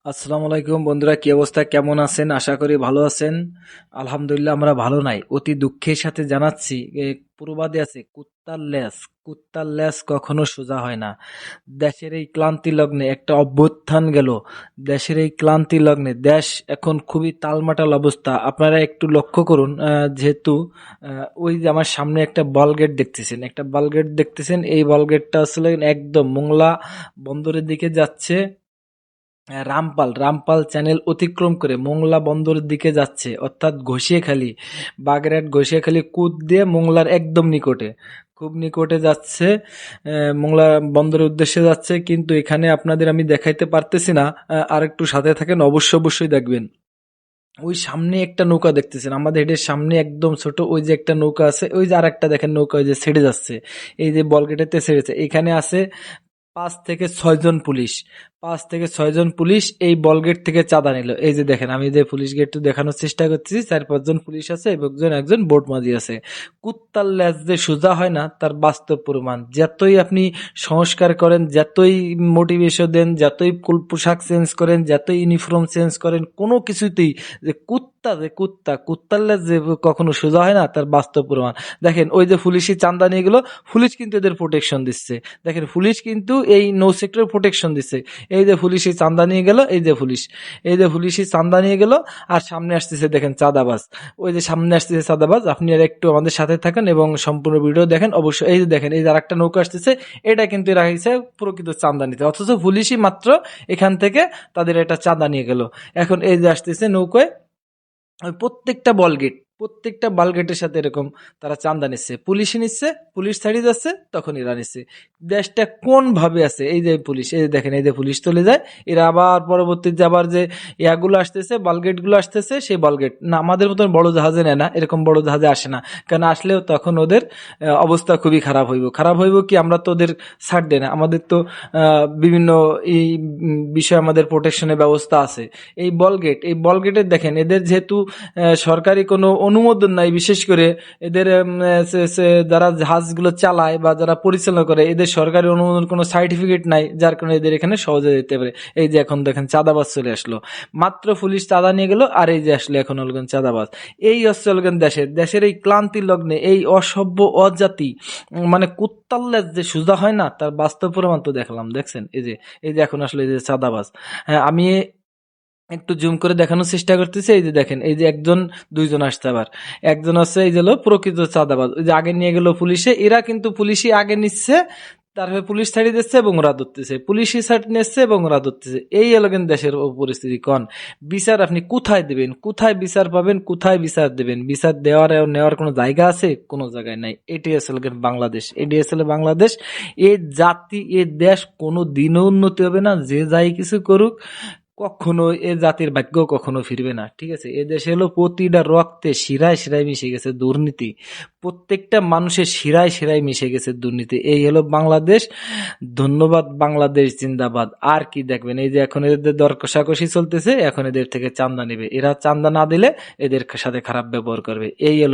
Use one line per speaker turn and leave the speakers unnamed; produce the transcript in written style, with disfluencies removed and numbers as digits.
আসসালামু আলাইকুম বন্ধুরা, কি অবস্থা, কেমন আছেন? আশা করি ভালো আছেন। আলহামদুলিল্লাহ আমরা ভালো নাই, অতি দুঃখের সাথে জানাচ্ছি। প্রবাদে আছে, কুত্তার ল্যাজ কখনো সোজা হয় না। দেশের এই ক্লান্তি লগ্নে একটা অভ্যুত্থান গেল। দেশের এই ক্লান্তি লগ্নে দেশ এখন খুবই টালমাটাল অবস্থা। আপনারা একটু লক্ষ্য করুন, যেহেতু ওই যে আমার সামনে একটা বল গেট দেখতেছেন, এই বল গেটটা আসলে একদম মোংলা বন্দরের দিকে যাচ্ছে। রামপাল চ্যানেল অতিক্রম করে মোংলা বন্দরের দিকে যাচ্ছে, অর্থাৎ ঘষিয়াখালী, বাগেরহাট ঘষিয়াখালী কুদ দিয়ে মোংলার একদম নিকটে, খুব নিকটে যাচ্ছে। মোংলা বন্দরের উদ্দেশ্যে যাচ্ছে, কিন্তু এখানে আপনাদের আমি দেখাইতে পারতেছি না। আর একটু সাথে থাকেন, অবশ্যই দেখবেন। ওই সামনে একটা নৌকা দেখতেছেন, আমাদের হেডের সামনে একদম ছোট ওই যে একটা নৌকা আছে, ওই যে আর একটা দেখেন নৌকা ওই যে ছেড়ে যাচ্ছে, এই যে বলগেটেতে ছেড়েছে, এখানে আছে 5 থেকে 6 জন পুলিশ। 5 থেকে 6 জন পুলিশ এই বল গেট থেকে চাঁদা নিল। এই যে দেখেন, আমি যে পুলিশ গেট দেখানোর চেষ্টা করতেছি, 4-5 জন পুলিশ আছে এবং একজন বোট মাঝি আছে। কুত্তার ল্যাজ যে সোজা হয় না তার বাস্তব প্রমাণ। যতই আপনি সংস্কার করেন, যতই মোটিভেশন দেন, যতই পোশাক চেঞ্জ করেন, যতই ইউনিফর্ম চেঞ্জ করেন, কোনো কিছুতেই যে কুত্তার ল্যাজ যে কখনো সোজা হয় না তার বাস্তব প্রমাণ। দেখেন ওই যে পুলিশই চাঁদা নিয়ে গেল, পুলিশ কিন্তু এদের প্রোটেকশন দিচ্ছে। দেখেন পুলিশ কিন্তু এই নৌ সেক্টর প্রোটেকশন দিচ্ছে। এই যে পুলিশই চাঁদা নিয়ে গেল, এই যে পুলিশই চাঁদা নিয়ে গেল, আর সামনে আসতেছে দেখেন চাঁদাবাজ। ওই যে সামনে আসতেছে চাঁদাবাজ। আপনি আর একটু আমাদের সাথে থাকেন এবং সম্পূর্ণ ভিডিও দেখেন অবশ্যই। এই যে দেখেন, এই যে আরেকটা নৌকা আসতেছে, এটা কিন্তু এরা হয়েছে প্রকৃত চাঁদা নিতে, অথচ পুলিশই মাত্র এখান থেকে তাদের এটা চাঁদা নিয়ে গেল। এখন এই যে আসতেছে নৌকায়, ওই প্রত্যেকটা বালগেটের সাথে এরকম তারা চাঁদা নিচ্ছে, পুলিশই নিচ্ছে, পুলিশ ছাড়িয়ে যাচ্ছে, তখন এরা নিচ্ছে। দেশটা কোন ভাবে আছে, এই যে পুলিশ, এই যে দেখেন, এই যে পুলিশ চলে যায়, এরা আবার পরবর্তীতে আবার যে ইয়াগুলো আসতেছে, বালগেট গুলো আসতেছে, সেই বালগেট না আমাদের মতন বড় জাহাজে নেয় না, এরকম বড় জাহাজে আসে না। কারণ আসলেও তখন ওদের অবস্থা খুবই খারাপ হইব কি, আমরা তো ওদের ছাড় দেয় না, আমাদের তো বিভিন্ন এই বিষয়ে আমাদের প্রোটেকশনের ব্যবস্থা আছে। এই বলগেটের দেখেন, এদের যেহেতু সরকারি কোনো অনুমোদন নাই, বিশেষ করে এদের যারা জাহাজগুলো চালায় বা যারা পরিচালনা করে, এদের সরকারি অনুমোদন কোনো সার্টিফিকেট নাই, যার কারণে এদের এখানে সহজে যেতে পারে। এই যে এখন দেখেন চাঁদাবাজ চলে আসলো, মাত্র পুলিশ চাঁদা নিয়ে গেল, আর এই যে আসলে এখন হলগেন চাঁদাবাজ। এই হচ্ছে হলগেন দেশের এই ক্লান্তি লগ্নে এই অসভ্য অজাতি, মানে কুত্তার লেজ যে সোজা হয় না তার বাস্তব প্রমাণ তো দেখলাম। দেখছেন এই যে এখন আসলে এই যে চাঁদাবাজ। হ্যাঁ, আমি একটু জুম করে দেখানোর চেষ্টা করতেছি। এই যে দেখেন, এই যে একজন দুইজন আসছে, আবার একজন আছে, এই যে হলো প্রকৃত চাঁদাবাজ। ওই যে আগে নিয়ে গেল পুলিশে, এরা কিন্তু পুলিশই আগে নিচ্ছে, তারপরে পুলিশ ছাড়িয়ে দিচ্ছে এবং ওরা ধরতেছে, পুলিশই ছাড় নিচ্ছে এবং ওরা ধরতেছে। এই হলো কিন্তু দেশের পরিস্থিতি। কন বিচার আপনি কোথায় দিবেন, কোথায় বিচার পাবেন, কোথায় বিচার দেবেন? বিচার দেওয়ার নেওয়ার কোনো জায়গা আছে? কোনো জায়গায় নাই। এটি আসলে বাংলাদেশ, এটি আসলে বাংলাদেশ। এ জাতি, এ দেশ কোনো দিনও উন্নতি হবে না, যে যাই কিছু করুক। কখনো এ জাতির ভাগ্য কখনো ফিরবে না। ঠিক আছে, এ দেশে হলো প্রতিটা রক্তে শিরায় শিরায় মিশে গেছে দুর্নীতি, প্রত্যেকটা মানুষের শিরায় শিরায় মিশে গেছে দুর্নীতি। এই হলো বাংলাদেশ। ধন্যবাদ, বাংলাদেশ জিন্দাবাদ। আর কি দেখবেন, এই যে এখন এদের দর কষাকষি চলতেছে, এখন এদের থেকে চান্দা নেবে, এরা চান্দা না দিলে এদের সাথে খারাপ ব্যবহার করবে। এই হলো